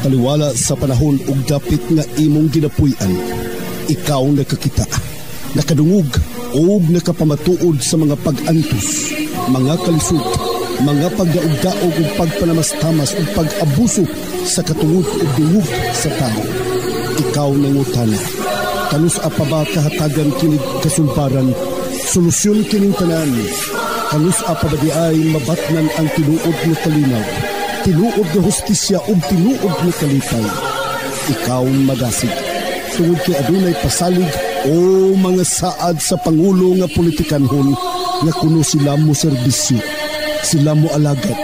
Taliwala sa panahon ug dapit nga imong ginapuy-an, ikaw nakakita, nakadungog o nakapamatuod sa mga pag-antos, mga kalisod, mga pagdaog-daog ug pagpanamastamas ug pag-abuso sa katungod ug dungog sa tao. Ikaw nangutana, kanus apa ba kahatagan kinig kasulbaran, solusyon kining tanan, kanus apa ba di ay mabatnan ang tinuod nga kalinaw, tinuod nga hustisya ug tinuod nga kalipay. Ikaw magasig tungod kay adunay pasalig o mga saad sa pangulo nga politikanhon nga kuno sila mo serbisyo, sila mo alagad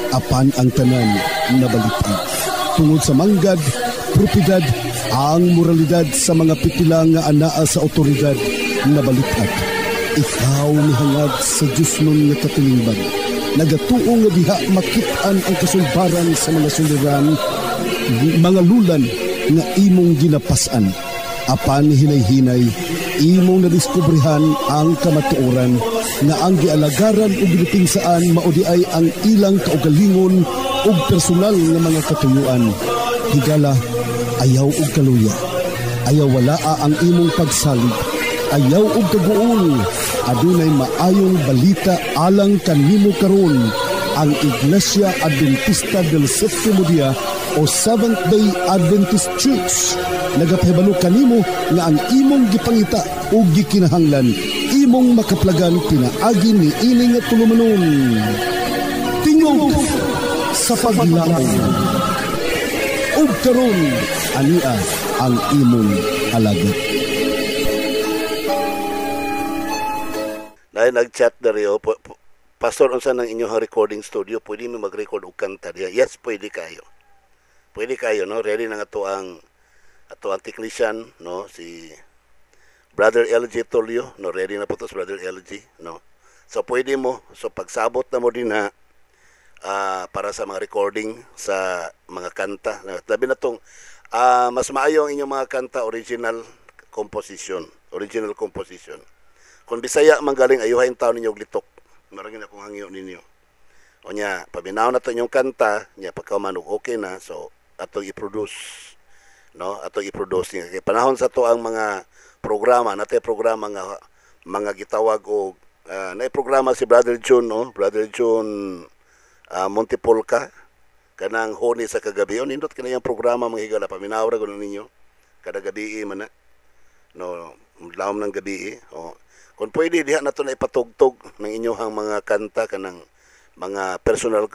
apan ang tanan nabalitan. Tungod sa manggad, propidad, ang moralidad sa mga pipila nga anaa sa otoridad nabalitan. Ikaw mihangad sa Diyos nun nga katilingban, nagatuo nga diha makitaan ang kasulbaran sa mga suliran, mga lulan nga imong ginapasan. Apan hinay-hinay, imong nadiskubrihan ang kamatuoran nga ang gialagaran o ginipingsaan maudi ay ang ilang kaugalingon o personal nga mga katuyuan. Higala, ayaw og kaluya, ayaw walaa ang imong pagsalig, ayaw og kaguol, adunay maayong balita alang kanimo karon. Ang Iglesia Adventista del Sétimo Día o Seventh-day Adventist Church nagapahibalo kanimo nga ang imong gipangita o gikinahanglan imong makaplagan pinaagi ni ining nga tulumanon. Tingog sa paglaom ug karon ania ang imong alagad. Nag-chat na rin, Pastor, unsa ng inyong recording studio, pwede mo mag-record og kanta diya? Yes, pwede kayo. Pwede kayo, no? Ready na nga ang technician, no? Si Brother LG Tulio, no? Ready na po to si Brother LG, no? So, pwede mo. So, pagsabot na mo din ha, para sa mga recording sa mga kanta. Labi na tong, mas maayo ang inyong mga kanta, original composition. Kung Bisaya manggaling, ayuhain taon ninyo og litok. Marangin akong hangyo ninyo. O niya, paminaw na to inyong kanta, niya pagkamanog okay na, so atong i-produce. No? Atong i-produce niya. Kaya panahon sa to ang mga programa, natin programa nga mga gitawag o na-programa si Brother June, no? Brother June Montipolca, kanang honi sa kagabi. O nindot kanayang programa mga higala, paminaw ra gano'n ninyo. Kada gabi man na. No, laom ng gabi. O, kung pwede, diha na ito na ipatugtog ng inyong mga kanta kanang mga personal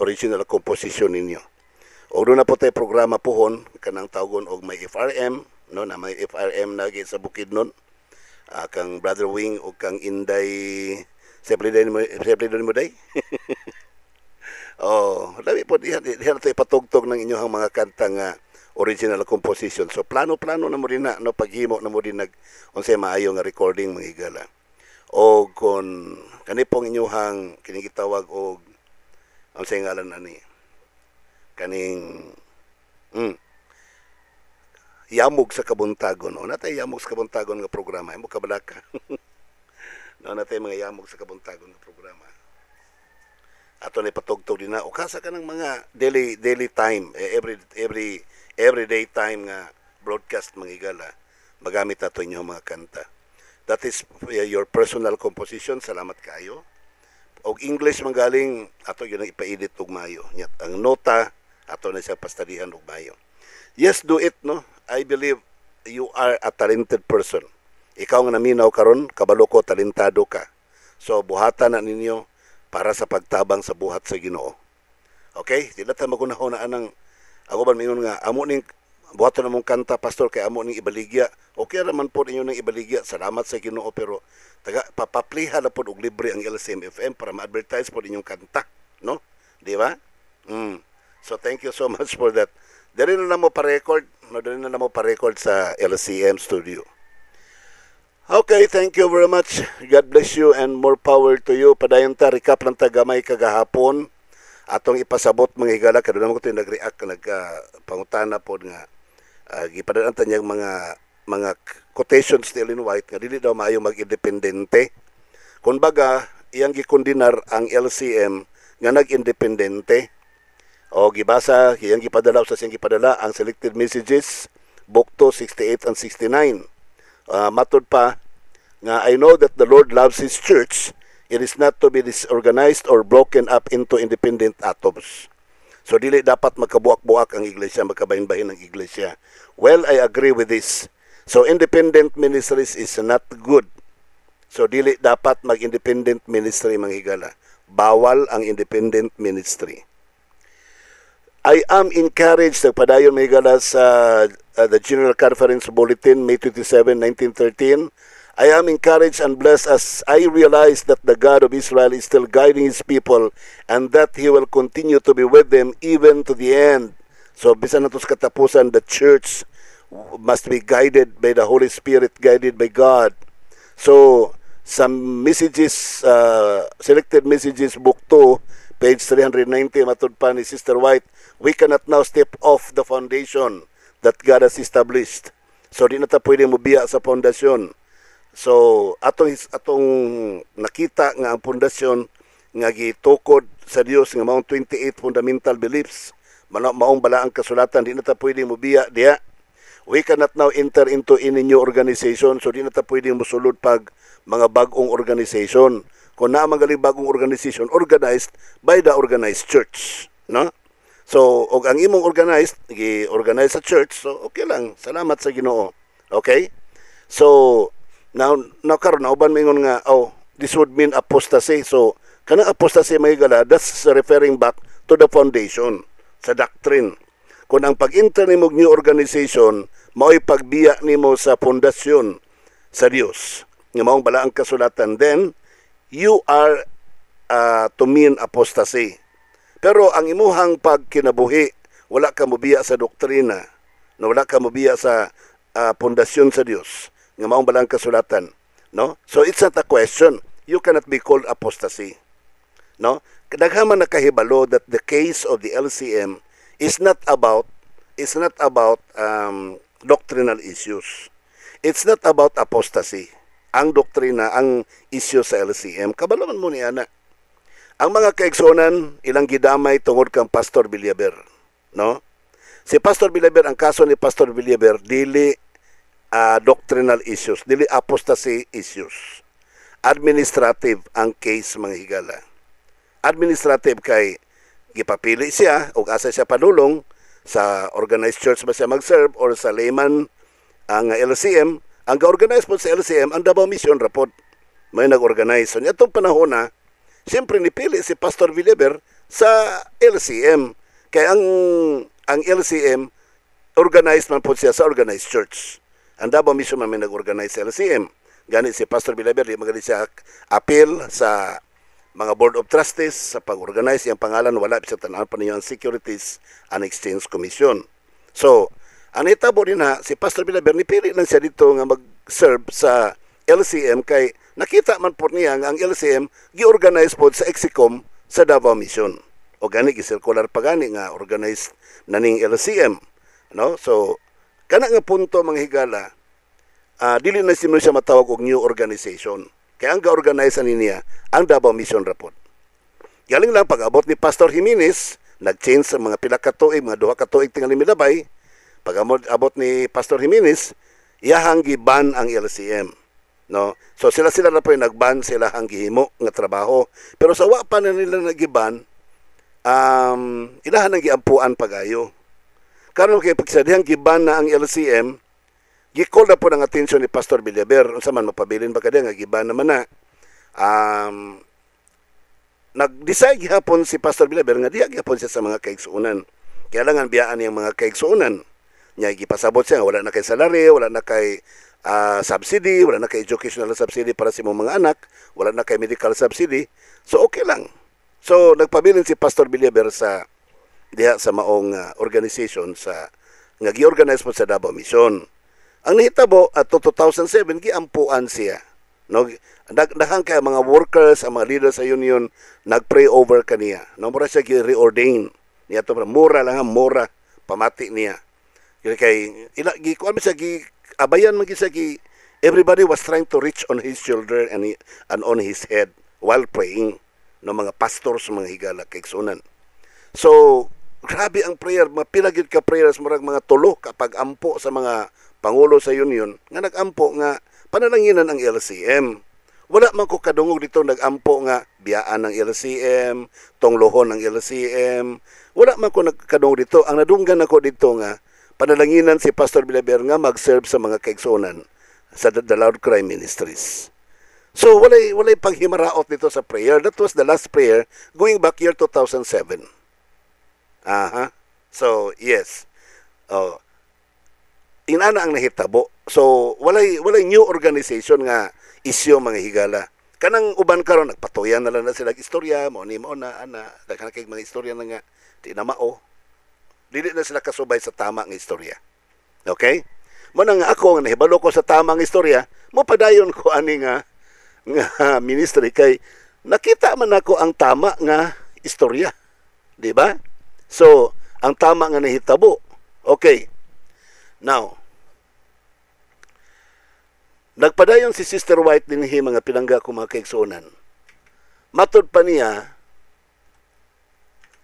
original composition ninyo. O doon na po tayo programa pohon, kanang tawgon og may FRM, no, na may FRM na sa bukid nun. Kang Brother Wing o kang Inday, siyempre doon mo day. Dami po, diha na ito ipatugtog ng inyong mga kanta nga original composition. So plano-plano na mo rin na, no, paghimo na mo rin unsay maayo nga recording mga higala. O kung kanipong inyuhang kinigitawag og unsay ngalan ani kaning yamog sa kabuntagon. O natay yamog sa kabuntagon nga programa, imo kabalaka. No, natay mga yamog sa kabuntagon nga programa. Ato ni patugtog din na o kasa ka ng mga daily time, everyday time nga broadcast mga higala, magamit nato inyo mga kanta. That is your personal composition. Salamat kayo. Og English manggaling ato yun ang ipaedit og mayo. Ang nota ato na siya pastadihan og mayo. Yes, do it, no? I believe you are a talented person. Ikaw nga naminaw karon, kabalo ko talentado ka. So buhatan na ninyo para sa pagtabang sa buhat sa Ginoo. Okay? Dili ta magunahon na anang ako ba mingon nga amo ning buhaton namong kanta, pastor, kay amo ning ibaligya. Okay raman po ninyo nang ibaligya. Salamat sa Ginoo, pero taga papapliha na po og libre ang LCM FM para ma-advertise po ninyong kanta, no? Di ba? So thank you so much for that. Dali na mo pa-record, no? Dali na mo pa-record sa LCM studio. Okay, thank you very much. God bless you and more power to you. Padayon ta recap lang ta gamay kagahapon. Atong ipasabot mga higala, kada naman ko ito nag-react, nagpangutana po nga gipadaan ta niyang mga quotations ni Ellen White nga dili daw maayo mag-independente. Kung baga, iyang gikondinar ang LCM nga nag-independente. O gibasa, iyang gipadala sa siyang gipadala ang selected messages, Book 2, 68 and 69. Matod pa, nga I know that the Lord loves His church. It is not to be disorganized or broken up into independent atoms. So dili dapat magkabuak-buak ang iglesia, magkabahin-bahin ang iglesia. Well, I agree with this. So independent ministries is not good. So dili dapat mag-independent ministry mga higala. Bawal ang independent ministry. I am encouraged, nagpadayon mga higala sa the General Conference Bulletin, May 27, 1913. I am encouraged and blessed as I realize that the God of Israel is still guiding His people and that He will continue to be with them even to the end. So, bisan na ito sa katapusan, the church must be guided by the Holy Spirit, guided by God. So, some messages, selected messages, Book 2, page 390, matod pa ni Sister White, we cannot now step off the foundation that God has established. So, di na ta pwede mubiya sa foundation. So, atong nakita nga ang pundasyon nga gitukod sa Dios nga maong 28 fundamental beliefs, maong bala ang kasulatan, di na ta pwede mubiya diya. We cannot now enter into any new organization, so di na ta pwede musulod pag mga bagong organization. Kung na magaling bagong organization, organized by the organized church, no? So, og ang imong organized, gi-organize sa church, so okay lang. Salamat sa Ginoo. Okay? So, now karon na uban mingon nga this would mean apostasy. So kanang apostasy may gala, that's referring back to the foundation sa doctrine. Kung ang pag-enter nimo new organization mao'y pagbiya nimo sa pundasyon sa Dios nga maong bala ang kasulatan, then you are to mean apostasy. Pero ang imuhang pagkinabuhi, wala ka mobiya sa doktrina, wala ka mobiya sa pundasyon sa Dios nga maong balang kasulatan, no? So it's not a question. You cannot be called apostasy, no? Kadaghaman nakahibalo that the case of the LCM is not about doctrinal issues. It's not about apostasy. Ang doktrina, ang issue sa LCM, kabalaman mo ni ana. Ang mga kaigsunan ilang gidamay tungod kang Pastor Villaber, no? Si Pastor Villaber, ang kaso ni Pastor Villaber dili doctrinal issues, dili apostasy issues. Administrative ang case mga higala. Administrative kay gipapili siya o asa siya padulong sa organized church ba siya mag-serve or sa layman ang LCM. Ang ga-organize po sa LCM ang Davao Mission Rapod. May nag-organize. So nitong panahon na, siyempre nipili si Pastor Villaber sa LCM. Kaya ang LCM organized man po siya sa organized church. Ang Davao Mission man may nag-organize sa LCM. Ganit si Pastor Villaber, di magalit siya appeal sa mga Board of Trustees sa pag-organize. Yung pangalan, wala sa tanahan pa ninyo ang Securities and Exchange Commission. So, ang itabo din na, si Pastor Villaber, nipili lang siya dito nga mag-serve sa LCM kay nakita man po niya ang LCM gi-organize po sa Exicom sa Davao Mission. O gani, gi-circular pa gani nga organized na ning LCM. No? So, kana nga punto mga higala, dili na sino siya matawag og new organization. Kaya ang ga-organize niya ang Davao Mission Rapod. Galing lang pag-abot ni Pastor Jimenez, nag-change sa mga pila ka tuig, mga 2 ka tuig tingali milabay. Pag-abot ni Pastor Jimenez, iyahang giban ang LCM. No? So sila na po yung nag-ban, sila ang gihimo nga trabaho. Pero sa wa pa na nila nag-ban, ilahan ang giampuan pagayo. Karon kay pagsadihang giban na ang LCM, gi-call na po ng atensyon ni Pastor Villaber. Unsa man mapabilin ba kadiya nga giban naman na. Nag-decide gihapon si Pastor Villaber nga diya gihapon siya sa mga kaigsuonan. Kaya lang ang biyaan niyang mga kaigsuonan. Nya gipasabot siya wala na kay salary, wala na kay subsidy, wala na kay educational subsidy para sa mga anak, wala na kay medical subsidy. So okay lang. So nagpabilin si Pastor Villaber sa diha sa maong organization sa nga gi-organize po sa Davao Mission. Ang nahitabo at 2007 giampuan siya. No, daghang kay mga workers, ang mga leaders sa union nagpray over kaniya. No, mura siya gi-reordain. Niya to mura lang, mura pamati niya. Kay kuan siya abayan man siya everybody was trying to reach on his shoulder and on his head while praying. No, mga pastors, mga higala kay sunan. So grabe ang prayer, mapilagid ka prayers murag mga tulo kapag ampo sa mga pangulo sa union nga nagampo nga panalanginan ang LCM. Wala man ko kadungog dito nagampo nga biyaan ng LCM, tonglohon ng LCM. Wala man ko nagkadungog dito. Ang nadunggan ako dito nga panalanginan si Pastor Villaber nga mag-serve sa mga kaigsunan sa The Loud Cry Ministries. So walay paghimaraot dito sa prayer. That was the last prayer going back year 2007. So yes. Inana ang nahitabo. So walay new organization nga isyo mga higala. Kanang uban karon nagpatuyan na lang na sila istorya mo ni mo na ana daghan kay mga istorya na nga di na mao. Dili na sila kasubay sa tama nga istorya. Okay? Mo nang ako nga nahibalo ko sa tamang istorya, mo padayon ko ani nga ministry kay nakita man ako ang tama nga istorya. Di ba? So, ang tama nga nahitabo. Okay. Now, nagpadayon si Sister White dinhi mga pinangga ko mga kaigsunan. Matod pa niya,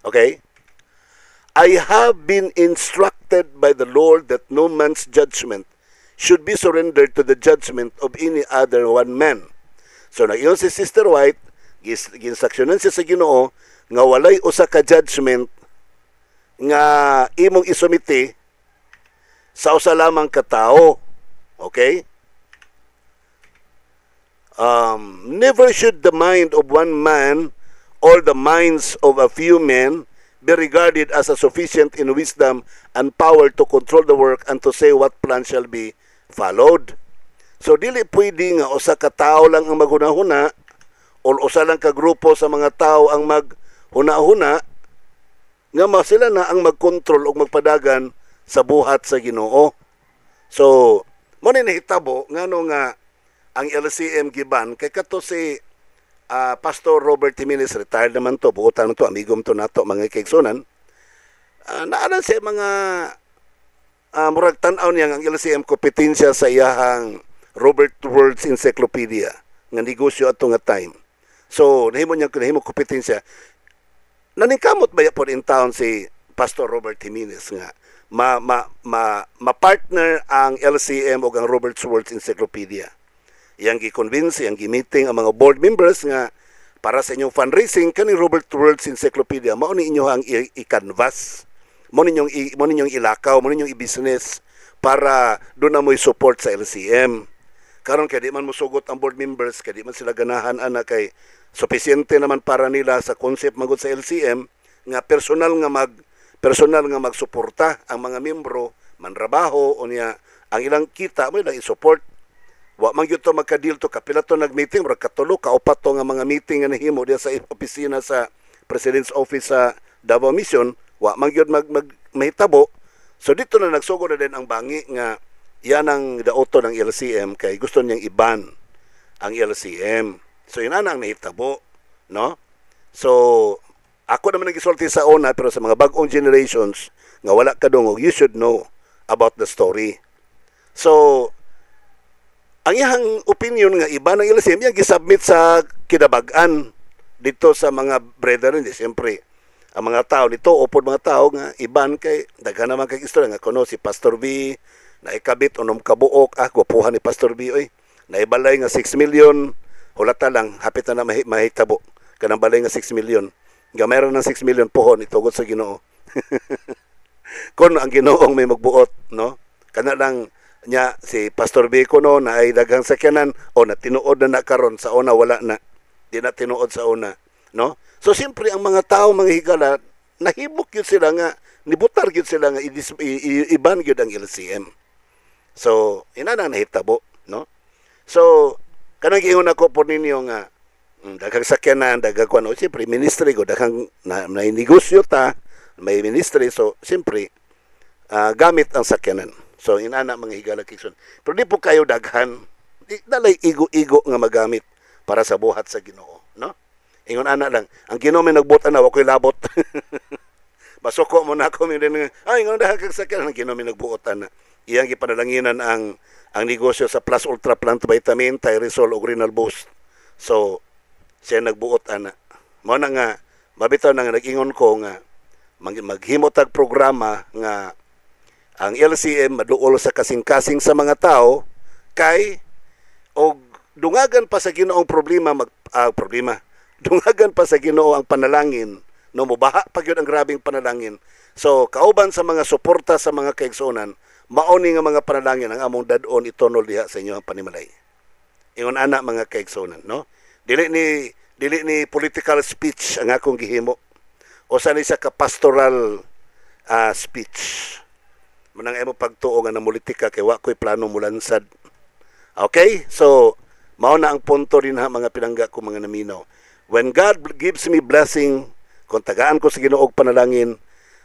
okay, I have been instructed by the Lord that no man's judgment should be surrendered to the judgment of any other one man. So, nag-iyon si Sister White, ginsaksyonan siya sa Ginoo, nga walay usa ka judgment nga imong isumiti sa usa lamang ka tawo. Okay? Never should the mind of one man or the minds of a few men be regarded as a sufficient in wisdom and power to control the work and to say what plan shall be followed. So dili pwede nga usa ka tawo lang ang maghunahuna o usa lang ka grupo sa mga tawo ang maghunahuna nga sila na ang magkontrol o magpadagan sa buhat sa Ginoo. So mo ni nahitabo ngano nga ang LCM giban kay kato si Pastor Robert Jimenez, retired naman to, buotan to, amigom to nato mga kaigsunan. Naanan siya mga murag tan-aw niya ang LCM kompetensya sa iyahang Robert World's Encyclopedia nga negosyo ato nga time. So nahimo kompetensya. Naningkamot ba po in town si Pastor Robert Jimenez nga ma-partner ang LCM o ang Robert World's Encyclopedia. Yang gi-convince, yang gi-meeting ang mga board members nga para sa inyong fundraising kaning Robert World's Encyclopedia mao ni inyo ang i-canvas, mao ninyong ilakaw, mao ninyong i-business para do na mo'y support sa LCM. Karon kay di man mosugot ang board members, kay di man sila ganahan ana kay sufisyente naman para nila sa concept magud sa LCM nga personal nga magsuporta ang mga miyembro manrabaho o niya ang ilang kita mo ilang i-support. Wa man gyud to magka-deal to kapila to nag-meeting murag katulo kaupat to nga mga meeting nga nahimo diya sa opisina sa President's Office sa Davao Mission, wa man gyud mahitabo. So dito na nagsugod na din ang bangi nga yan ang daoto ng LCM kay gusto niyang iban ang LCM. So yun ang nahitabo, no? So ako naman nagisulti sa una pero sa mga bag-ong generations nga wala kadungog, you should know about the story. So ang iyang opinion nga iba ng LCM, yung gisubmit sa kinabag-an dito sa mga brethren. Siyempre, ang mga tao dito, upod mga tao nga iban kay, daghan naman kay istorya nga kuno si Pastor V, na ikabit, unom kabuok, gwapuhan ni Pastor V, naibalay nga 6 million, hulata lang, hapit na mahitabo, kanang balay nga 6 million. Nga mayroon ng 6 million pohon, itugot sa Ginoo. Kung ang Ginoong may magbuot, no? Kana lang, nya si Pastor Biko no na ay daghang sakyanan o na tinuod na karon sa una wala na di na tinuod sa una, no? So siyempre ang mga tao mga higala nahibok gyud sila nga nibutar gyud sila nga iban gyud ang LCM. So ina na nahitabo, no? So kanang giingon ako po ninyo nga daghang sakyanan daghang kuno siyempre ministry go daghang na negosyo ta may ministry so siyempre gamit ang sakyanan. So, inana mga higala kikson. Pero di po kayo daghan. Dalay igo-igo nga magamit para sa buhat sa Ginoo. No? Ingon ana lang. Ang Ginoo may nagbuot na, wako'y labot. Basuko mo na ako. Ingon na kagsakyan. Ang Ginoo may nagbuot na. Iyang ipanalanginan ang negosyo sa Plus Ultra Plant Vitamin, Tyresol o Renal Boost. So, siya nagbuot ana. Mao na nga, mabitaw na nga nag-ingon ko nga, maghimo tag programa nga ang LCM maduol sa kasing-kasing sa mga tao kay og dungagan pa sa Ginoo ang problema dungagan pa sa Ginoo ang panalangin no mubaha pa gyud ang grabing panalangin. So kauban sa mga suporta sa mga kaigsuonan mao ni nga mga panalangin ang among dad-on itonol diha sa inyo ang panimalay. Ingon ana mga kaigsuonan no. Dili ni political speech ang akong gihimo o sa ni sa ka pastoral speech. Manang imo pagtuo nga namulitika kay wa ko'y plano mulansad. Okay? So, mao na ang punto din ha mga pinangga ko mga naminaw. When God gives me blessing, kung tagaan ko sa Ginoo og panalangin,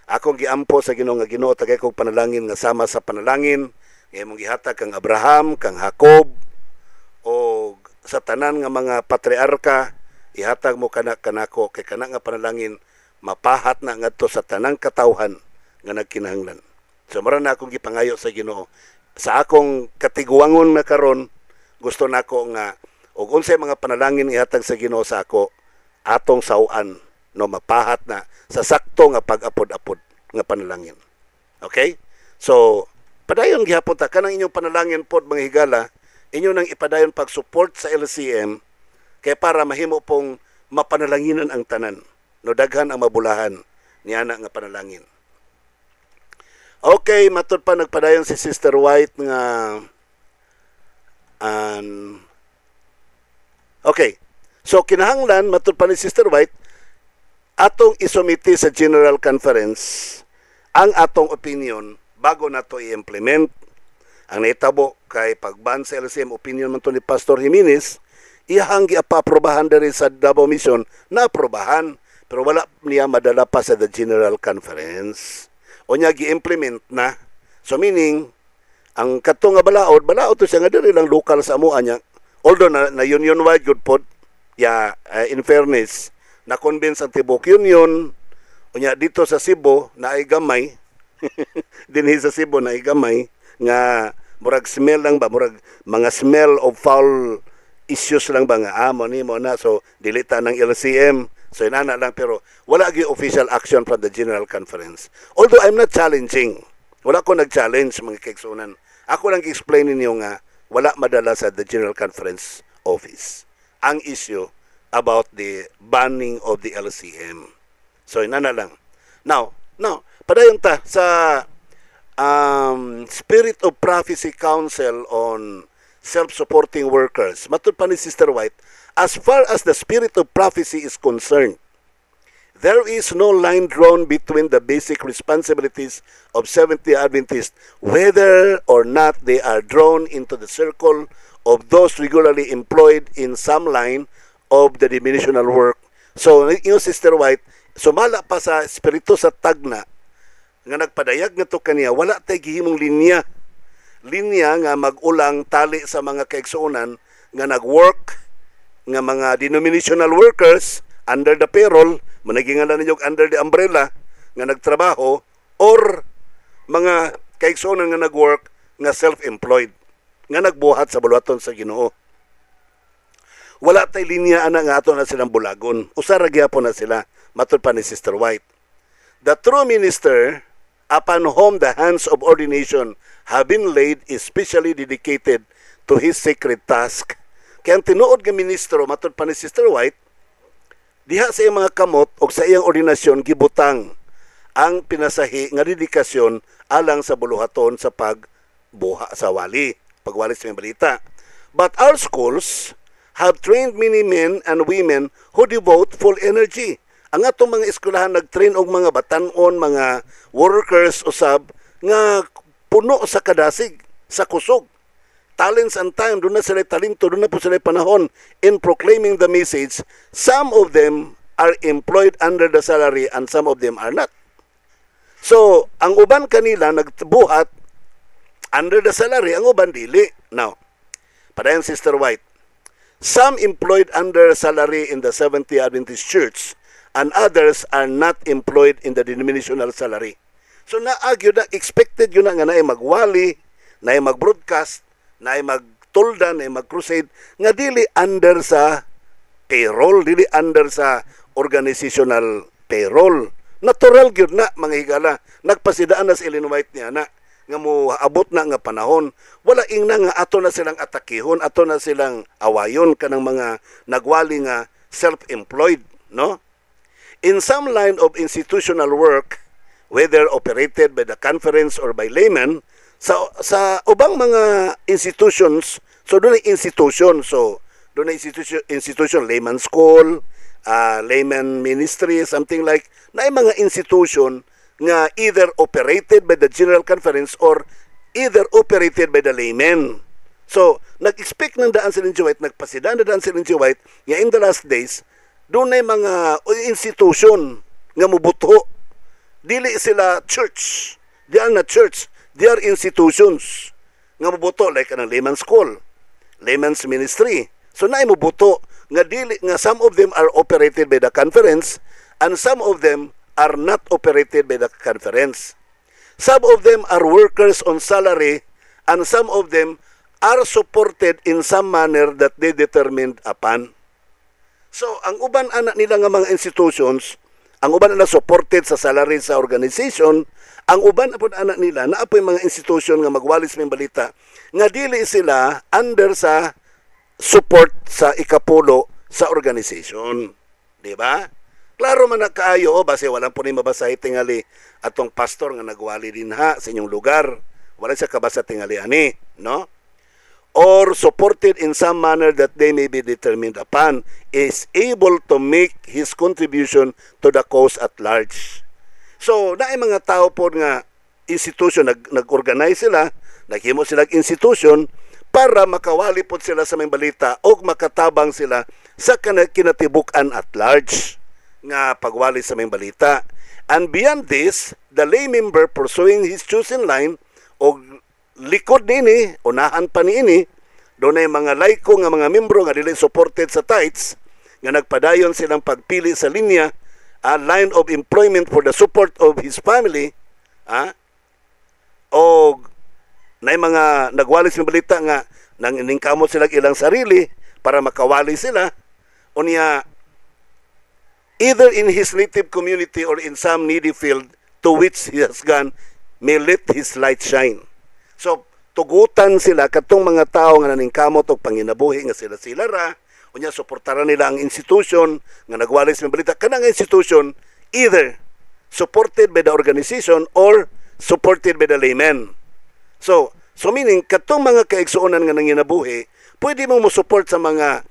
akong giampo sa Ginoo nga Ginoo tagay kog panalangin nga sama sa panalangin nga imong gihatag kang Abraham, kang Jacob o sa tanan nga mga patriarka, ihatag mo kanako kay kana nga panalangin mapahat na ngadto sa tanang katawhan nga nagkinahanglan. So mara na akong gipangayo sa Ginoo. Sa akong katiguangon na karon, gusto nako nga og unsay mga panalangin ihatag sa Ginoo sa ako atong sawan no mapahat na sa sakto nga pag-apod-apod nga panalangin. Okay? So padayon gihapon ta kanang inyong panalangin pod mga higala, inyo nang ipadayon pag-support sa LCM kay para mahimo pong mapanalanginan ang tanan. No daghan ang mabulahan niya na nga panalangin. Okay, matud pa nagpadayon si Sister White nga okay. So kinahanglan matud pa ni Sister White atong isumiti sa General Conference ang atong opinion bago nato i-implement. Ang naitabo kay pagban sa LCM opinion man to ni Pastor Jimenez, iyang giapaprobahan diri sa Davao Mission na aprobahan pero wala niya madala pa sa the General Conference. O niya gi-implement na. So meaning, ang kato nga balaod to siya nga diri lang local sa amuan niya. Although na union-wide good pod, in fairness, na-convince ang Tibok Union, o niya dito sa Cebu, na ay gamay, dinhi sa Cebu na ay gamay, nga murag smell lang ba, murag mga smell of foul issues lang ba nga, mo na, so dilita ng LCM, so inana lang pero wala gi official action from the General Conference. Although I'm not challenging. Wala ko nag-challenge mga kaigsuonan. Ako lang i-explain ninyo nga wala madala sa the General Conference office ang issue about the banning of the LCM. So inana lang. Now, padayon ta sa Spirit of Prophecy Council on Self-Supporting Workers. Matud pa ni Sister White, as far as the spirit of prophecy is concerned, there is no line drawn between the basic responsibilities of Seventh-day Adventists, whether or not they are drawn into the circle of those regularly employed in some line of the denominational work. So, yung Sister White, sumala pa sa espiritu sa tagna, nga nagpadayag nga to kaniya, wala tayo gihimong linya nga mag-ulang tali sa mga kaigsuonan nga nag-work nga mga denominational workers under the payroll, managingalan ninyo under the umbrella nga nagtrabaho, or mga kaigsuonan nga nag-work nga self-employed nga nagbuhat sa bulwaton sa Ginoo. Wala tay linya ana nga ato na silang bulagon. Usa ra gyapon na sila, matud pa ni Sister White. The true minister, upon whom the hands of ordination have been laid, is specially dedicated to his sacred task. Kaya ang tinuod nga ministro, matud pa ni Sister White, diha sa iyang mga kamot o sa iyang ordinasyon gibutang ang pinasahi nga dedikasyon alang sa buluhaton sa pagbuha sa wali, pagwali sa mga balita. But our schools have trained many men and women who devote full energy. Ang atong mga eskwelahan nagtrain og mga batan-on, mga workers usab nga puno sa kadasig, sa kusog. Talents and time, doon na sila talento, doon na po sila panahon in proclaiming the message. Some of them are employed under the salary and some of them are not. So, ang uban kanila nagbuhat under the salary, ang uban dili. Now, padayon Sister White, some employed under salary in the Seventh-day Adventist Church and others are not employed in the denominational salary. So, na-argue na, expected yun na nga na magwali, na mag-broadcast, na magtulda, na mag-crusade, nga dili under sa payroll, dili under sa organizational payroll. natural gyud na mga higala. Nagpasidaan na si Ellen White niya na nga mo abot na nga panahon. Wala ing na nga ato na silang atakihon, ato na silang awayon kanang mga nagwali nga self-employed, no? In some line of institutional work, whether operated by the conference or by laymen, sa ubang mga institutions, so doon ay institution, so doon ay institution, layman school, layman ministry, something like, na ay mga institution nga either operated by the General Conference or either operated by the laymen. So, nag-expect ng daan si Ellen G. White, nagpasidaan na daan si Ellen G. White, nga in the last days, doon ay mga institution nga mubuto. Dili sila church. They are not church. They are institutions nga mubuto, like anang layman school, layman's ministry. So naay mubuto nga dili nga some of them are operated by the conference and some of them are not operated by the conference. Some of them are workers on salary and some of them are supported in some manner that they determined upon. So ang uban anak nila nga mga institutions, ang uban na supported sa salary sa organization, ang uban apod anak nila na apoy mga institusyon nga magwalis may balita nga dili sila under sa support sa ikapulo sa organization. Di ba? Klaro man na kaayo, base walang po ni mabasay tingali atong pastor nga nagwali din ha sa inyong lugar. Wala siya kabasa tingali ani, no? Or supported in some manner that they may be determined upon, is able to make his contribution to the cause at large. So, naay mga tao po nga institution, nag-organize sila, naghimo sila institution para makawali po sila sa may balita o makatabang sila sa kinatibuk-an at large nga pagwali sa may balita. And beyond this, the lay member pursuing his chosen line o likod nini, unahan pa niini, doon ay mga laiko nga mga membro nga dili supported sa tithes, nga nagpadayon silang pagpili sa linya, line of employment for the support of his family, o na mga nagwalis ng balita nga nang iningkamot sila ilang sarili para makawali sila, o niya, either in his native community or in some needy field to which he has gone, may let his light shine. So, tugutan sila katong mga tao nga naningkamot og panginabuhi nga sila ra, unya suportaran nila ang institution nga nagwalis ng balita. Kanang institution either supported by the organization or supported by the laymen. So meaning katong mga kaigsuonan nga nanginabuhi, pwede mo mo-support sa mga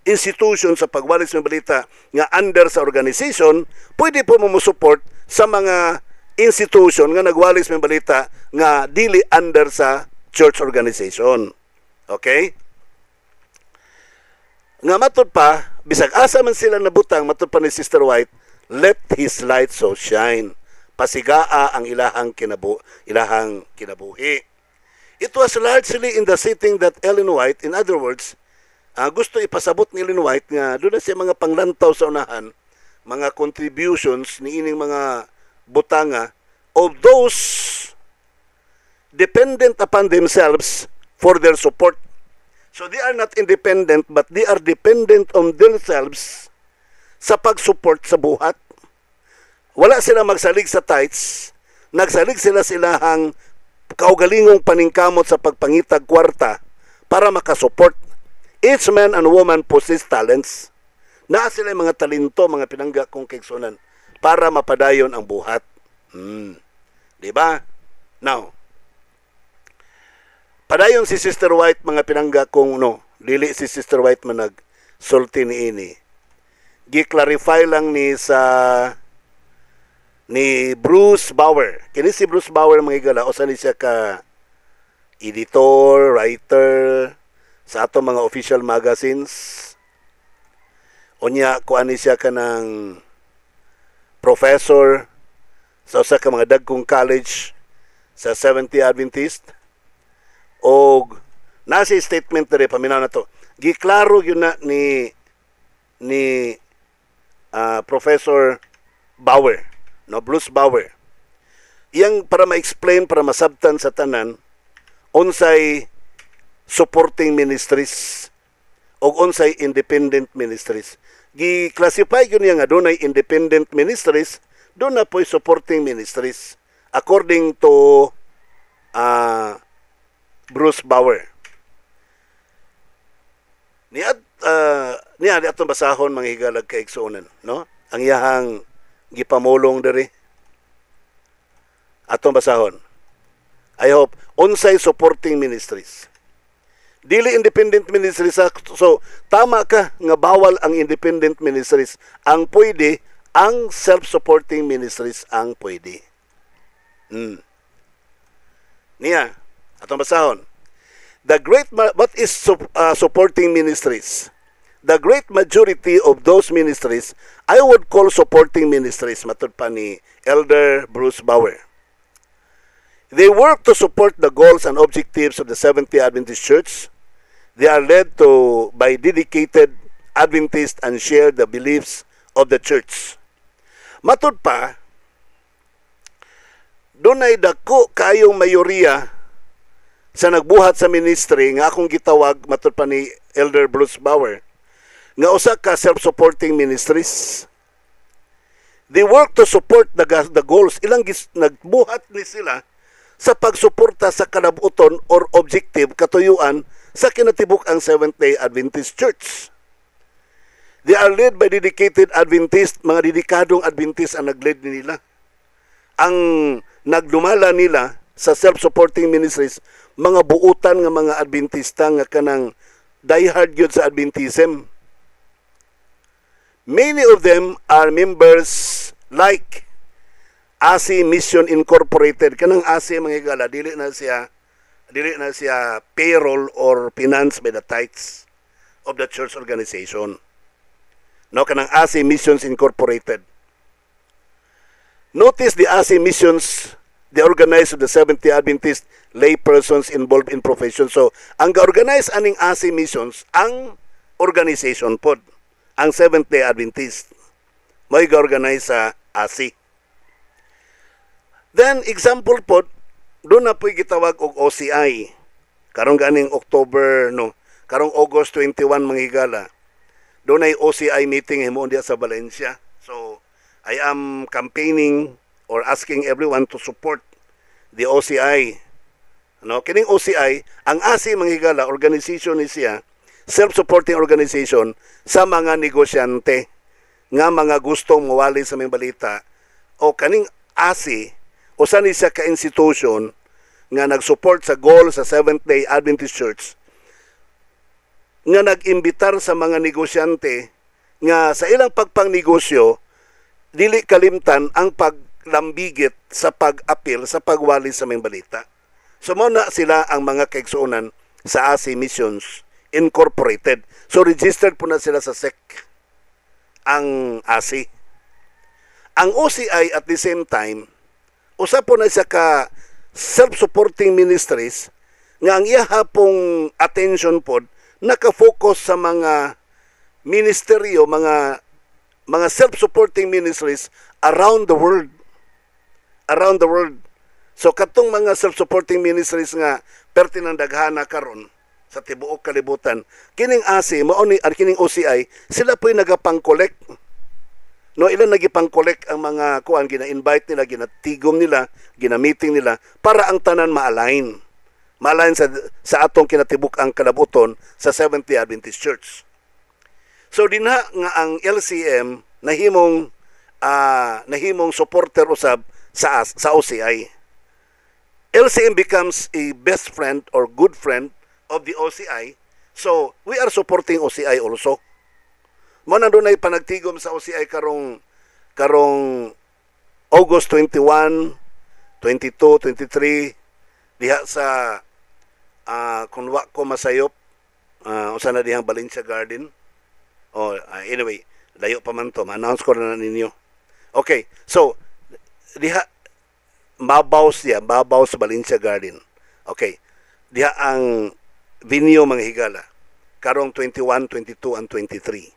institution sa pagwalis ng balita nga under sa organization, pwede po mo mo-support sa mga institution nga nagwalis ng balita nga dili under sa church organization. Okay? Nga matod pa, bisag asa man sila nabutang, matod pa ni Sister White, let his light so shine. Pasigaa ang ilahang kinabuhi. It was largely in the setting that Ellen White, in other words, gusto ipasabot ni Ellen White nga doon na siya mga panglantaw sa unahan, mga contributions ni ining mga butanga of those dependent upon themselves for their support. So they are not independent but they are dependent on themselves sa pag-support sa buhat. Wala sila magsalig sa tithes, nagsalig sila silahang kaugalingong paningkamot sa pagpangitag kwarta para makasupport. Each man and woman possess talents. Naa sila mga talento, mga pinangga kong kaigsunan para mapadayon ang buhat. Diba? Now, padayon si Sister White, mga pinangga kong dili si Sister White man nagsulti ni ini. Gi-clarify lang ni Bruce Bauer. Kini si Bruce Bauer mga igala, o saan siya ka editor, writer sa ato mga official magazines. O niya, kuan siya ka ng professor sa usa ka mga dagkong college sa Seventh-day Adventist. O nasa statement na rin, paminaw na to. Giklaro yun na ni Professor Bauer, Bruce Bauer. Iyang para ma-explain, para masabtan sa tanan, unsay supporting ministries o unsay independent ministries. Gi-classify yun nga dunay independent ministries, doon na po'y supporting ministries according to Bruce Bauer. Niya atong basahon mga higalag kaigsuonan, no? Ang iyahang gipamulong diri. Atong basahon. I hope unsay supporting ministries. Dili independent ministries, so tama ka nga bawal ang independent ministries. Ang pwede, ang self-supporting ministries ang pwede. Niya atong basahon. What is supporting ministries? The great majority of those ministries, I would call supporting ministries, matod pa ni Elder Bruce Bauer. They work to support the goals and objectives of the Seventh-day Adventist Church. They are led by dedicated Adventists and share the beliefs of the church. Matod pa, dunay dako kayong mayoriya sa nagbuhat sa ministry nga akong gitawag matod pa ni Elder Bruce Bauer nga usa ka self-supporting ministries. They work to support the goals. Ilang nagbuhat ni sila sa pagsuporta sa kalabuton or objective katuyuan sa kinatibuk ang Seventh-day Adventist Church. They are led by dedicated Adventists, mga dedikadong Adventists ang nag-lead nila. Ang nagdumala nila sa self-supporting ministries, mga buutan nga mga Adventista nga kanang diehard yun sa Adventism. Many of them are members like ASI Mission Incorporated. Kanang ASI mga higala, dili na siya payroll or financed by the tithes of the church organization. No, kanang ASI Missions Incorporated. Notice the ASI Missions, the organized of the Seventh-day Adventist lay persons involved in profession. So, ang ga-organize aning ASI Missions, ang organization pod, ang Seventh-day Adventist. May ga-organize sa ASI. Then, example pod, doon na po'y gitawag og OCI. Karong ganing October, karong August 21 mga higala. Doon ay OCI meeting himo diya sa Valencia. So, I am campaigning or asking everyone to support the OCI. Kining OCI, ang ASI mga higala, organization ni siya, self-supporting organization sa mga negosyante nga mga gustong mawali sa mga balita. O kaning ASI, usa ni siya ka-institution nga nag-support sa goal sa Seventh-day Adventist Church nga nag-imbitar sa mga negosyante nga sa ilang pagpangnegosyo dili kalimtan ang paglambigit sa pag-apil sa pagwali sa mga balita. So muna sila ang mga kaigsuonan sa ASI Missions Incorporated. So registered po na sila sa SEC ang ASI. Ang OCI at the same time, usa po na siya ka self-supporting ministries nga ang iya pong attention pod naka-focus sa mga ministeryo, mga self-supporting ministries around the world. Around the world. So katong mga self-supporting ministries nga pertinang daghana karon sa tibuok kalibutan, kining ASI mao ni kining OCI, sila po'y nagapang-collect. Ilan nagipang-collect ang mga kuan, gina-invite nila, ginatigom nila, gina-meeting nila para ang tanan ma-align. Ma-align sa atong kinatibuk ang kalabuton sa Seventh-day Adventist Church. So dinha nga ang LCM nahimong supporter usab sa OCI. LCM becomes a best friend or good friend of the OCI. So we are supporting OCI also. Muna doon ay panagtigom sa OCI karong August 21, 22, 23 diha sa kunwa ko masayop usa na dihang Valencia Garden. Anyway, layo pa man to, ma-announce ko na ninyo. Okay, so diha mabaw sa Valencia Garden. Okay, diha ang venue mga higala karong 21, 22 and 23.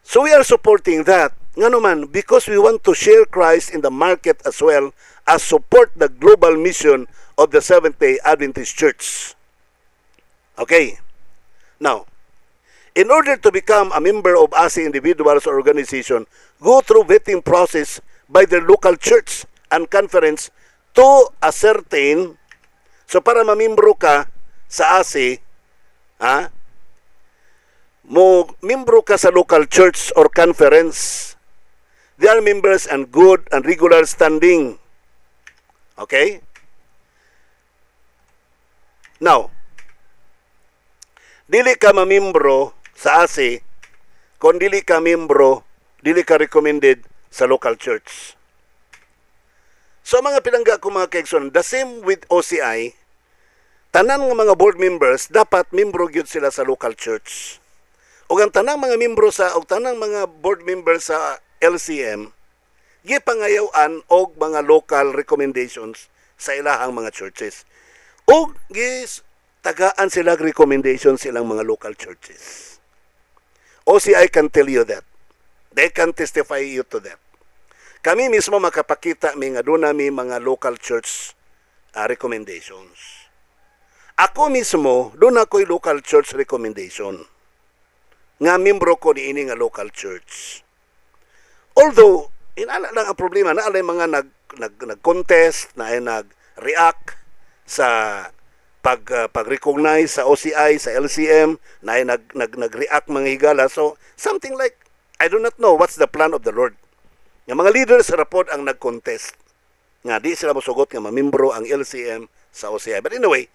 So we are supporting that. Nga naman, because we want to share Christ in the market as well as support the global mission of the Seventh-day Adventist Church. Okay. Now, In order to become a member of ASI individuals or organization, go through vetting process by the local church and conference to ascertain. So para mamimbro ka sa ASI, membro ka sa local church or conference. They are members and good and regular standing. Okay? Now, dili ka mamimbro sa ASI kung dili ka membro, dili ka recommended sa local church. So mga pinangga ko mga kaigsoon, the same with OCI, tanan nga mga board members dapat membro gyud sila sa local church. Ug ang tanang mga membro sa ug tanang mga board members sa LCM gipangayawan og mga local recommendations sa ilahang mga churches. Ug tagaan sila recommendations silang mga local churches. OCI can tell you that. They can testify you to that. Kami mismo makapakita mi nga doon nami mga local church recommendations. Ako mismo, doon ako'y local church recommendation. Nga membro ko ni ini nga local church. Although, inala lang ang problema, naalay mga nag-contest, na ay nag-react sa pag-recognize sa OCI, sa LCM, na ay nag-react mga higala. So, something like, I do not know what's the plan of the Lord. Yung mga leaders sa rapod ang nag-contest. Nga, di sila masugot nga mamimbro ang LCM sa OCI. But anyway,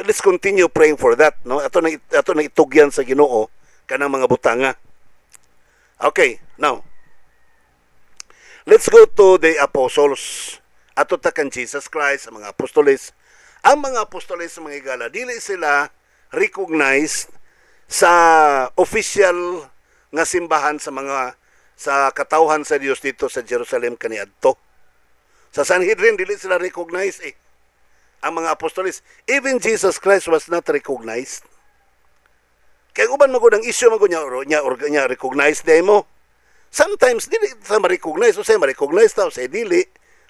let's continue praying for that. No? Ato na itugyan sa Ginoo kanang mga butanga. Okay, now, let's go to the apostles. Ato ta kan Jesus Christ, ang mga apostoles. Ang mga apostoles sa mga higala, dili sila recognized sa official nga simbahan sa katawhan sa Dios dito sa Jerusalem kaniadto. Sa Sanhedrin dili sila recognized ang mga apostoles. Even Jesus Christ was not recognized. Kaya uban magud ang issue magud niya recognized demo. Sometimes dili sa ma-recognize, o say ma-recognize ta o say dili,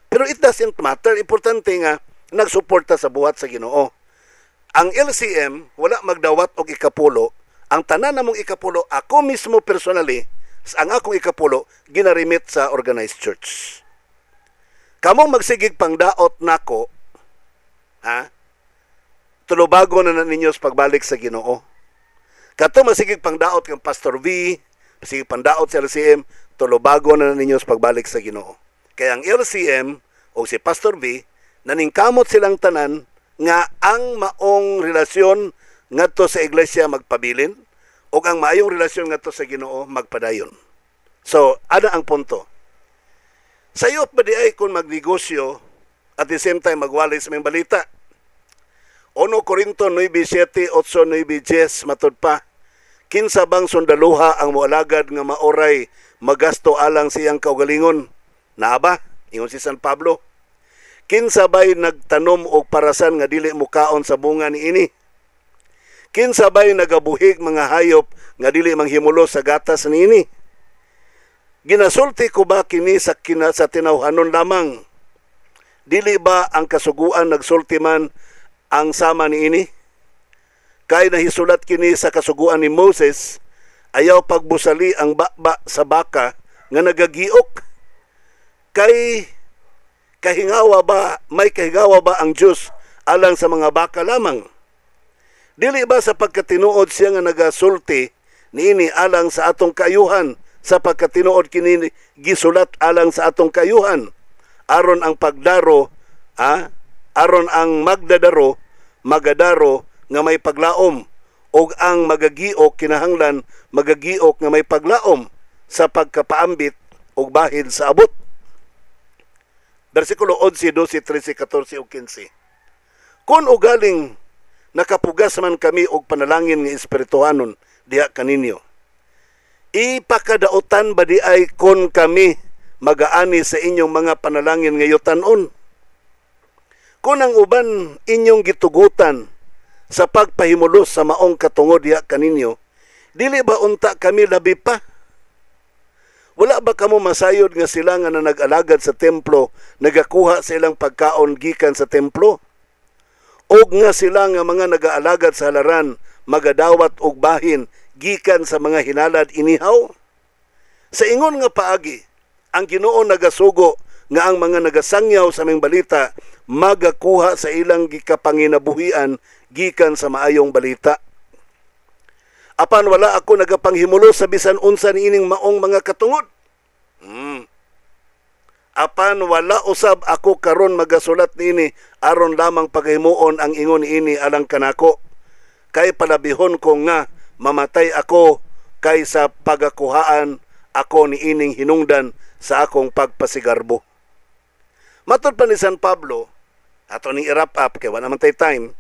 pero it doesn't matter. Importante nga nagsuporta sa buhat sa Ginoo. Ang LCM wala magdawat og ikapulo. Ang tanan namong ikapulo, ako mismo personally, ang akong ikapulo ginarimit sa organized church. Kamong magsigig pangdaot nako, tulubago na ninyo sa pagbalik sa Ginoo. Kato masigig pangdaot kang Pastor V, masigig pangdaot sa LCM, tulubago na ninyo sa pagbalik sa Ginoo. Kaya ang LCM o si Pastor V, naningkamot silang tanan nga ang maong relasyon ngadto sa iglesia magpabilin o ang maayong relasyon ngadto sa Ginoo magpadayon. So, ada ang punto. Sayop ba di ay kung magnegosyo at the same time magwalay sa mga balita? 1 Corinto 9:7, 8, 9, 10, matod pa. Kinsa bang sundaluha ang moalagad nga maoray magasto alang siyang kaugalingon? Naa ba? Ingon si San Pablo. Kinsa ba'y nagtanom og parasan nga dili mukaon sa bunga ni ini? Kinsa ba'y nagabuhig mga hayop nga dili manghimulo sa gatas ni ini? Ginasulti ko ba kini sa tinawhanon lamang? Dili ba ang kasuguan nagsulti man ang sama ni ini? Kay nahisulat kini sa kasuguan ni Moses, ayaw pagbusali ang bakba sa baka nga nagagiok. May kahingawa ba ang Diyos alang sa mga baka lamang? Dili ba sa pagkatinuod siya nga nagasulti niini alang sa atong kayuhan, sa pagkatinuod kini gisulat alang sa atong kayuhan, aron ang pagdaro, aron ang magdadaro, magadaro nga may paglaom, og ang magagiok kinahanglan magagiok nga may paglaom sa pagkapaambit og bahin sa abot. Versikulo 11, 12, 13, 14 ug 15. Kung ugaling nakapugas man kami og panalangin nga espirituhanon diha kaninyo, ipakadaotan ba di ay kon kami magaani sa inyong mga panalangin nga yutan-on? Kung ang uban inyong gitugutan sa pagpahimulos sa maong katungod diha kaninyo, dili ba unta kami labi pa? Wala ba kamo masayod nga sila nga nag-alagad sa templo, nagakuha sa ilang pagkaon gikan sa templo? Og nga sila nga mga nag-aalagad sa halaran, magadawat og bahin gikan sa mga hinalad inihaw? Sa ingon nga paagi, ang Ginoo nagasugo nga ang mga nagasangyaw sa aming balita magakuha sa ilang gikapanginabuhian gikan sa maayong balita. Apan wala ako nagapanghimulo sa bisan unsa niining maong mga katungod. Apan wala usab ako karon magasulat niini aron lamang paghimuon ang ingon niini alang kanako. Kay palabihon ko nga mamatay ako kaysa pagakuhaan ako niining hinungdan sa akong pagpasigarbo. Matod pa ni San Pablo, ato ni i-wrap up kay wala man tay time.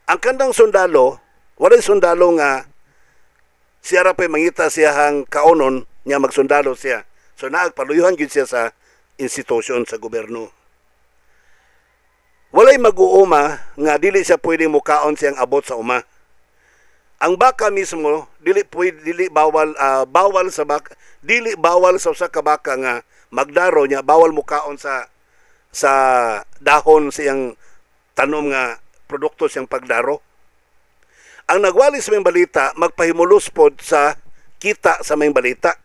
Ang kandang sundalo, walay sundalo nga siya ra pay mangita siyang kaunon niya magsundalo siya. So naagpaluyuhan gyud siya sa institusyon sa gobyerno. Walay mag-uuma nga dili siya pwedeng mukaon siyang abot sa uma. Ang baka mismo dili bawal sa usa ka baka nga magdaro niya, bawal mukaon sa dahon siyang tanom nga produkto siyang pagdaro. Ang nagwali sa may balita magpahimulos pod sa kita sa may balita.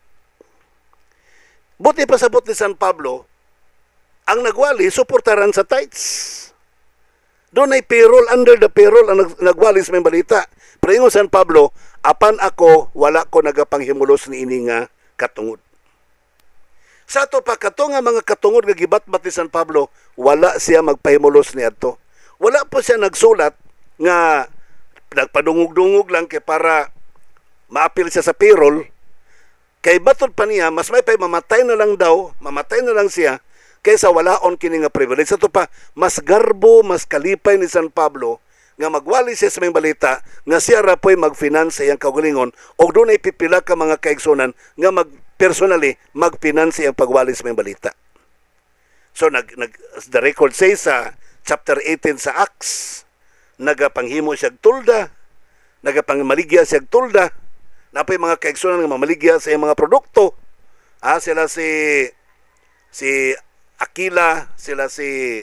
Buti pasabot ni San Pablo, ang nagwali suportaran sa tithes. Doon ay payroll, under the payroll ang nagwali sa may balita. Pero ingon San Pablo, apan ako wala ko nagapanghimulos ni ini nga katungod. Sa ato pa kato nga mga katungod nga gibatbat ni San Pablo, wala siya magpahimulos ni adto. Wala po siya nagsulat nga nagpadungog-dungog lang kay para maapil siya sa payroll. Kay batod pa niya, mas may mamatay na lang siya kaysa walaon kini nga privilege. Sa ito pa, mas garbo, mas kalipay ni San Pablo nga magwali siya sa mga balita nga siya ra po'y mag-finance iyang kaugalingon o doon ay pipila ka mga kaigsunan nga personally mag-finance iyang pagwali sa mga balita. So, the record says sa chapter 18 sa Acts, nagapanghimo siya tulda, nagapangmaligya siya tulda, napay mga kaigsunan nga mamaligya sa mga produkto. Sila si Aquila, sila si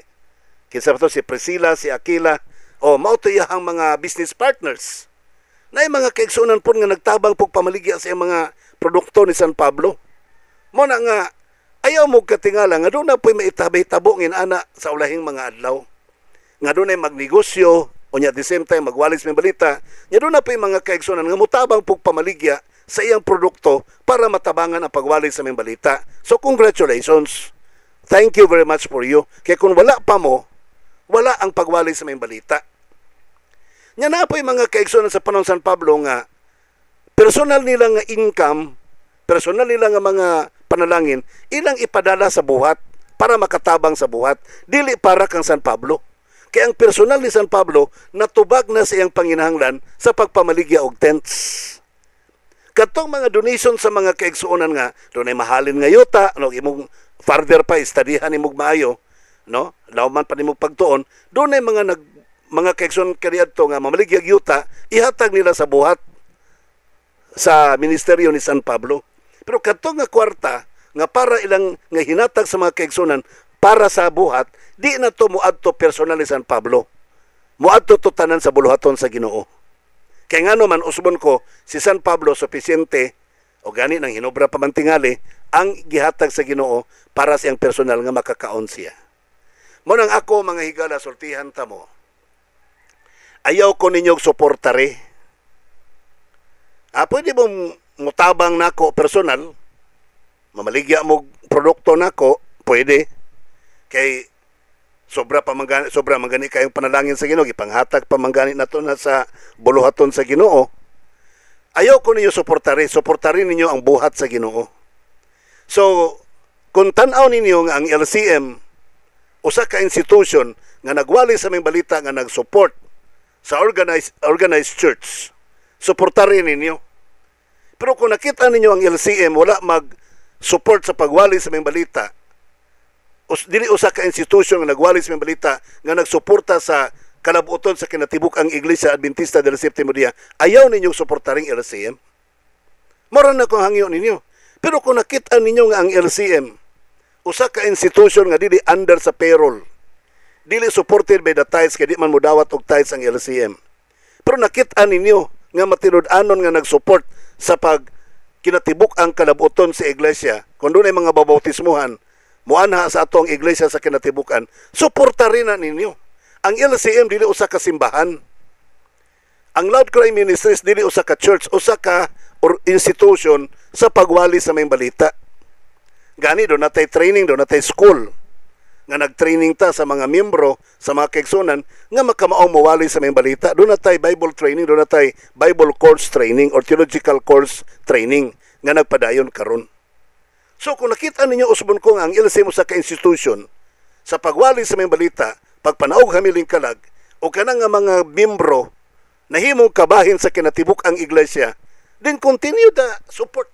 Priscilla, si Aquila, mao to iyang mga business partners. Na mga kaigsunan po nga nagtabang pog pamaligya sa mga produkto ni San Pablo. Mo na nga ayaw mo katingala nga doon na po'y maitabay-tabo ngin ana sa ulahing mga adlaw. Nga doon ay magnegosyo o at the same time magwalis may balita, nga doon na po yung mga kaigsunan nga mutabang pong pamaligya sa iyang produkto para matabangan ang pagwalis sa may balita. So congratulations. Thank you very much for you. Kaya kung wala pa mo, wala ang pagwalis sa may balita. Nga na po yung mga kaigsunan sa panahon San Pablo nga personal nila nga income, personal nila nga mga panalangin, ilang ipadala sa buhat para makatabang sa buhat. Dili para kang San Pablo. Kaya ang personal ni San Pablo natubag na sa iyang panginahanglan sa pagpamaligya og tents. Katong mga donation sa mga kaigsuonan nga, doon ay mahalin nga yuta, imong further pa, istadihan imong maayo, lauman pa nimong pagtuon, doon ay mga kaigsuonan kaniadto nga mamaligya og yuta, ihatag nila sa buhat sa ministeryo ni San Pablo. Pero katong nga kwarta, nga para ilang nga hinatag sa mga kaigsuonan, para sa buhat, di na to muadto personal ni San Pablo. Muadto to tanan sa buluhaton sa Ginoo. Kaya nga naman, usbon ko, si San Pablo sufisyente, o gani ng hinobra pamantingali, ang gihatag sa Ginoo para siyang personal nga makakaon siya. Munang ako, mga higala, sultihan ta mo, ayaw ko ninyong suportare. Pwede mong mutabang nako personal, mamaligya mo produkto nako, pwede. Kay sobra manggani kayong panalangin sa Ginoo, ipanghatag pa manggani nato na sa buluhaton sa Ginoo. Ayaw ko ninyo suportarin ninyo ang buhat sa Ginoo. So, kung tan-aw ninyo nga ang LCM, usa ka institution nga nagwali sa mga balita nga nag-support sa organized church, suportarin ninyo. Pero kung nakita ninyo ang LCM wala mag-support sa pagwali sa mga balita, dili usa ka institution nga nagwali sa mga balita nga nagsuporta sa kalabuoton sa kinatibuk ang Iglesia Adventista del Séptimo Día, ayaw ninyong suportaring LCM. Mora na kung hangyo ninyo. Pero kung nakita ninyo nga ang LCM, usa ka institution nga dili under sa payroll, dili supported by the tithes, kaya di man mo dawat og tithes ang LCM. Pero nakita ninyo nga matinud-anon nga nagsupport sa pag kinatibuk ang kalabuton sa iglesia, kung doon ay mga babautismuhan, muanha sa atong iglesia sa kinatibukan, suporta rin na ninyo. Ang LCM dili usa ka simbahan. Ang Loud Cry Ministries dili usa ka church, usa ka institution sa pagwali sa may balita. Gani do natay training, do natay school nga nagtraining ta sa mga miyembro sa mga kaigsunan nga makamaong mawali sa may balita. Do natay Bible training, do natay Bible course training or theological course training nga nagpadayon karon. So kung nakita ninyo usbon ko nga ang LCM usa ka institution sa pagwali sa may balita, pagpanaog hamiling kalag o kanang nga mga miyembro nahimong kabahin sa kinatibuk ang iglesia, then continue the support.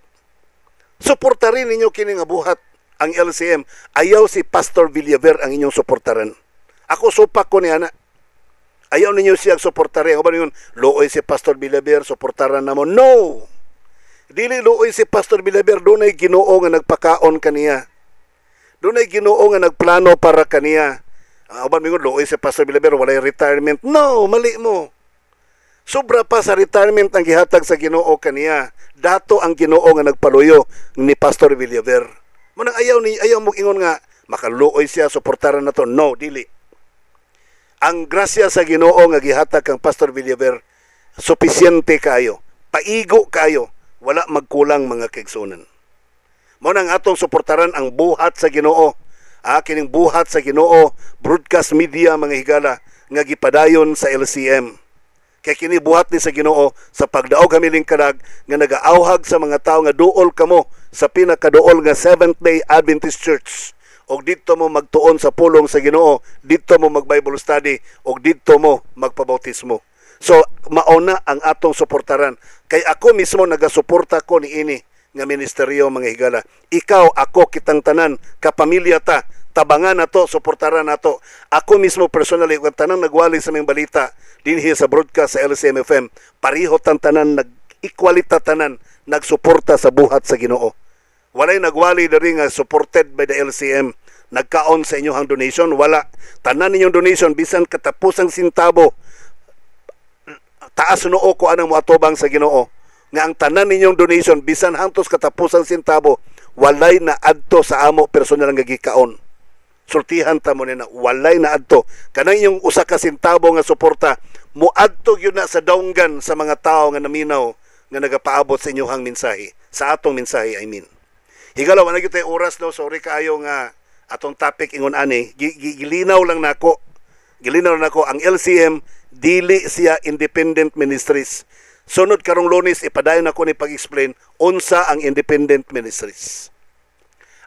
Suportarin ninyo kini nga buhat ang LCM. Ayaw si Pastor Villaver ang inyong suportaran. Ako supak ko niya na. Ayaw ninyo siya suportarin. O ba ninyo, looy si Pastor Villaver, suportaran na mo. No! Dili looy si Pastor Villaver, doon ay Ginoo nga nagpakaon kaniya. Doon ay Ginoo nga nagplano para kaniya. O ba ninyo, looy si Pastor Villaver, walay retirement. No! Mali mo. Sobra pa sa retirement ang gihatag sa Ginoo kaniya. Dato ang Ginoo nga nagpaluyo ni Pastor Villaver. Munang ayaw mo ingon nga makaluoy siya suportaran nato. No, dili. Ang grasya sa Ginoo nga gihatag kang Pastor Villaver supisyente kayo. Paigo kayo, wala magkulang mga kaigsunan. Mao nang atong suportaran ang buhat sa Ginoo. Kining buhat sa Ginoo, broadcast media mga higala nga gipadayon sa LCM. Kaya kini buhat ni sa Ginoo sa pagdaog hamiling kalag nga nagaawhag sa mga tao nga duol kamo sa pinakaduol nga Seventh-day Adventist Church. Og dito mo magtuon sa pulong sa Ginoo, dito mo mag-Bible study, og dito mo magpabautismo. So mauna ang atong suportaran. Kay ako mismo nagasuporta ko ni ini nga ministeryo mga higala. Ikaw, ako, kitang tanan, kapamilya ta, tabangan nato, suportaran nato. Ako mismo personally, kung tanang nagwali sa mga balita, dinhi sa broadcast sa LCM FM, pariho tanan, nag-equalita tanan, nagsuporta sa buhat sa Ginoo. Walay nagwali na rin nga supported by the LCM, nagkaon sa inyong donation, wala. Tanan ninyong donation, bisan katapusang sintabo, taas noo ko anang muatubang sa Ginoo. Nga ang tanan ninyong donation, bisan hantos katapusang sintabo, walay na adto sa amo personal nga gikaon. Sultihan ta mo na walay na adto. Kanang yung usa ka sintabo nga suporta, muadto gyud na sa daunggan sa mga tao nga naminaw nga nagapaabot sa inyong mensahe. Sa atong mensahe, I mean. Higala, wala gyud tay oras no, sorry kaayo nga atong topic ingon ani. Gilinaw lang nako. Gilinaw lang nako ang LCM dili siya independent ministries. Sunod karong Lunes ipadayon ako ni pag-explain unsa ang independent ministries.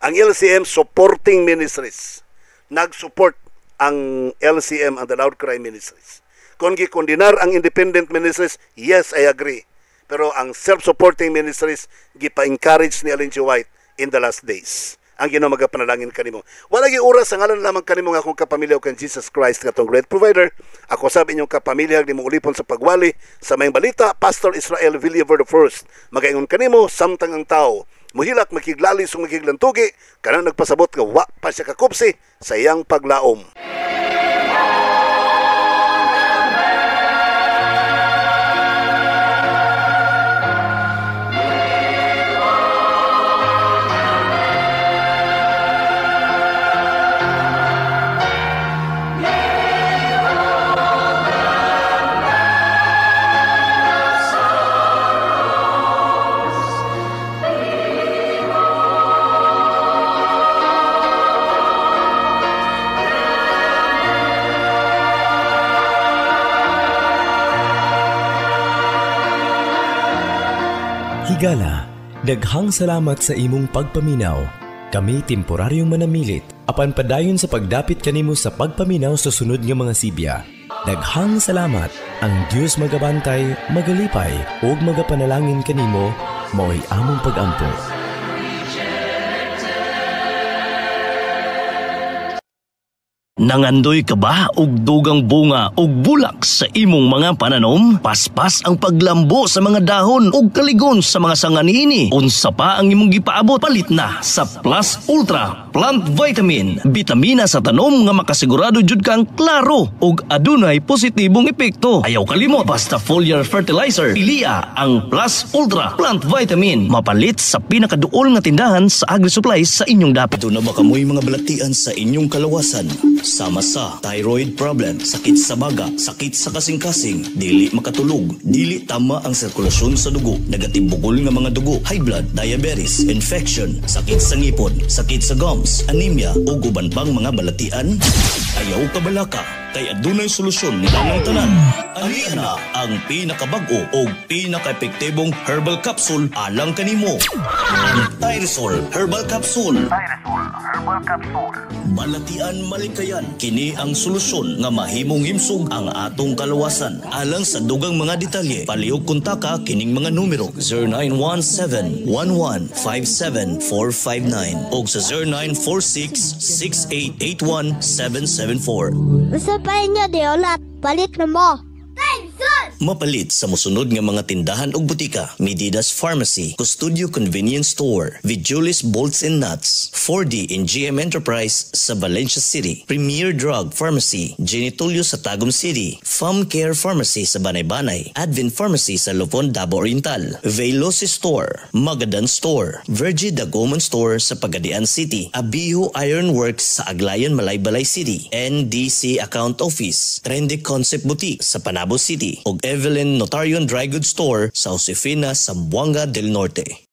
Ang LCM supporting ministries. Nag-support ang LCM and the Loud Cry Ministries. Kung gikondinar ang independent ministries, yes, I agree. Pero ang self-supporting ministries, gipa-encourage ni Ellen G. White in the last days. Ang Ginoo magapanalangin kanimo. Wala gi oras ang ngalan lamang kanimo nga akong kapamilya kan Jesus Christ nga tong great provider. Ako sabi inyong kapamilya ni mo ulipon sa pagwali sa mayang balita, Pastor Israel Villaver I. Magaingon kanimo samtang ang tao muhilak makiglalis o makiglantugi kanang nagpasabot nga wa pa siya kakupsi sa iyang paglaom. Higala, daghang salamat sa imong pagpaminaw. Kami temporaryong manamilit apan padayon sa pagdapit kanimo sa pagpaminaw sa sunod nga mga sibya. Daghang salamat. Ang Dios magabantay, magalipay ug magapanalangin kanimo mao'y among pag-ampo. Nangandoy ka ba og dugang bunga og bulak sa imong mga pananom? Paspas ang paglambo sa mga dahon og kaligon sa mga sanga niini. Unsa pa ang imong gipaabot? Palit na sa Plus Ultra Plant Vitamin. Bitamina sa tanom nga makasigurado jud kang klaro og adunay positibong epekto. Ayaw kalimot, basta foliar fertilizer. Piliya ang Plus Ultra Plant Vitamin. Mapalit sa pinakaduol nga tindahan sa agri-supplies sa inyong dapit. Ito na ba kamoy mga balatian sa inyong kalawasan? Sama sa thyroid problem, sakit sa baga, sakit sa kasing-kasing, dili makatulog, dili tama ang sirkulasyon sa dugo, nagatibukol nga mga dugo, high blood, diabetes, infection, sakit sa ngipon, sakit sa gums, anemia o guban pang mga balatian? Ayaw ka balaka, kay adunay solusyon ni ang tanan. Alian na ang pinakabag-o o pinaka-epektibong herbal capsule alang kanimo. Ang Thyresol Herbal Capsule. Balatian malikayan, kini ang solusyon nga mahimong himsog ang atong kalawasan. Alang sa dugang mga detalye, palihog kontaka kining mga numero 0917-1157-459 o sa 0946-6881-774. Usa pa inyo Deolat, palit na mo. Mapalit sa musunod nga mga tindahan ug butika: Medidas Pharmacy, Custodio Convenience Store, Vijulis Bolts and Nuts, 4D and GM Enterprise sa Valencia City, Premier Drug Pharmacy, Genitolio sa Tagum City, Farm Care Pharmacy sa Banay-Banay, Advent Pharmacy sa Lupon, Davao Oriental, Veloci Store, Magadan Store, Virgie Dagoman Store sa Pagadian City, Abiho Iron Works sa Aglayan, Malaybalay City, NDC Account Office, Trendy Concept Boutique sa Panabo City, ug Evelyn Notarion Dry Goods Store sa Josefina, Zamboanga del Norte.